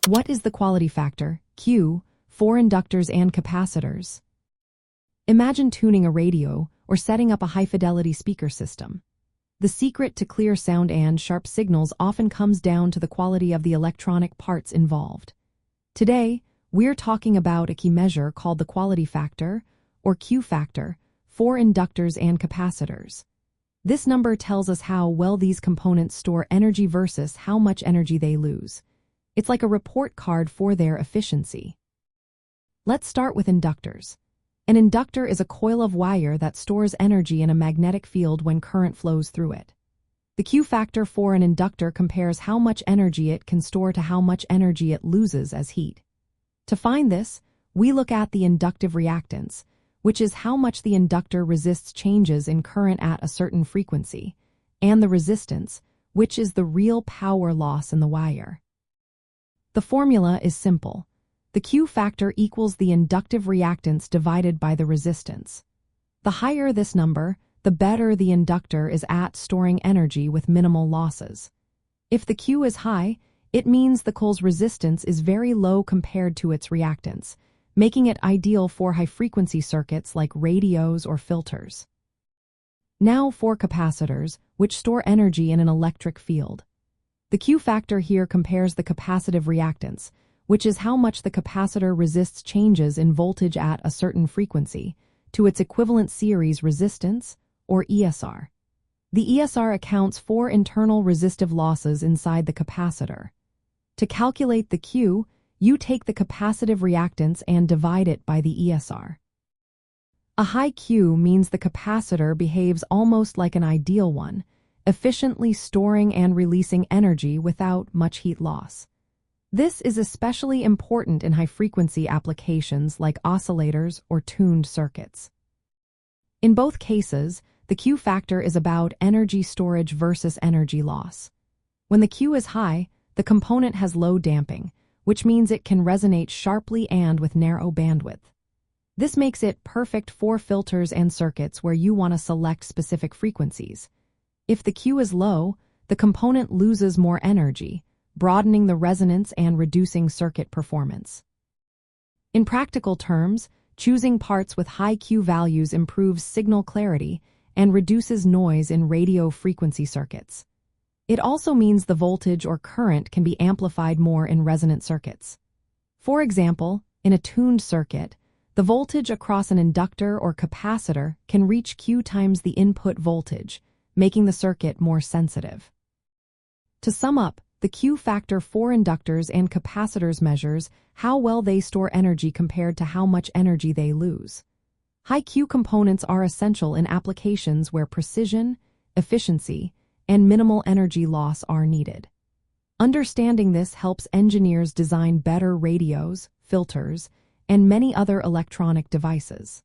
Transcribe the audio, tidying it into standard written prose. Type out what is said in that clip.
What is the quality factor, Q, for inductors and capacitors? Imagine tuning a radio or setting up a high-fidelity speaker system. The secret to clear sound and sharp signals often comes down to the quality of the electronic parts involved. Today, we're talking about a key measure called the quality factor, or Q factor, for inductors and capacitors. This number tells us how well these components store energy versus how much energy they lose. It's like a report card for their efficiency. Let's start with inductors. An inductor is a coil of wire that stores energy in a magnetic field when current flows through it. The Q factor for an inductor compares how much energy it can store to how much energy it loses as heat. To find this, we look at the inductive reactance, which is how much the inductor resists changes in current at a certain frequency, and the resistance, which is the real power loss in the wire. The formula is simple. The Q factor equals the inductive reactance divided by the resistance. The higher this number, the better the inductor is at storing energy with minimal losses. If the Q is high, it means the coil's resistance is very low compared to its reactance, making it ideal for high-frequency circuits like radios or filters. Now for capacitors, which store energy in an electric field. The Q factor here compares the capacitive reactance, which is how much the capacitor resists changes in voltage at a certain frequency, to its equivalent series resistance, or ESR. The ESR accounts for internal resistive losses inside the capacitor. To calculate the Q, you take the capacitive reactance and divide it by the ESR. A high Q means the capacitor behaves almost like an ideal one, efficiently storing and releasing energy without much heat loss. This is especially important in high-frequency applications like oscillators or tuned circuits. In both cases, the Q factor is about energy storage versus energy loss. When the Q is high, the component has low damping, which means it can resonate sharply and with narrow bandwidth. This makes it perfect for filters and circuits where you want to select specific frequencies. If the Q is low, the component loses more energy, broadening the resonance and reducing circuit performance. In practical terms, choosing parts with high Q values improves signal clarity and reduces noise in radio frequency circuits. It also means the voltage or current can be amplified more in resonant circuits. For example, in a tuned circuit, the voltage across an inductor or capacitor can reach Q times the input voltage, making the circuit more sensitive. To sum up, the Q factor for inductors and capacitors measures how well they store energy compared to how much energy they lose. High Q components are essential in applications where precision, efficiency, and minimal energy loss are needed. Understanding this helps engineers design better radios, filters, and many other electronic devices.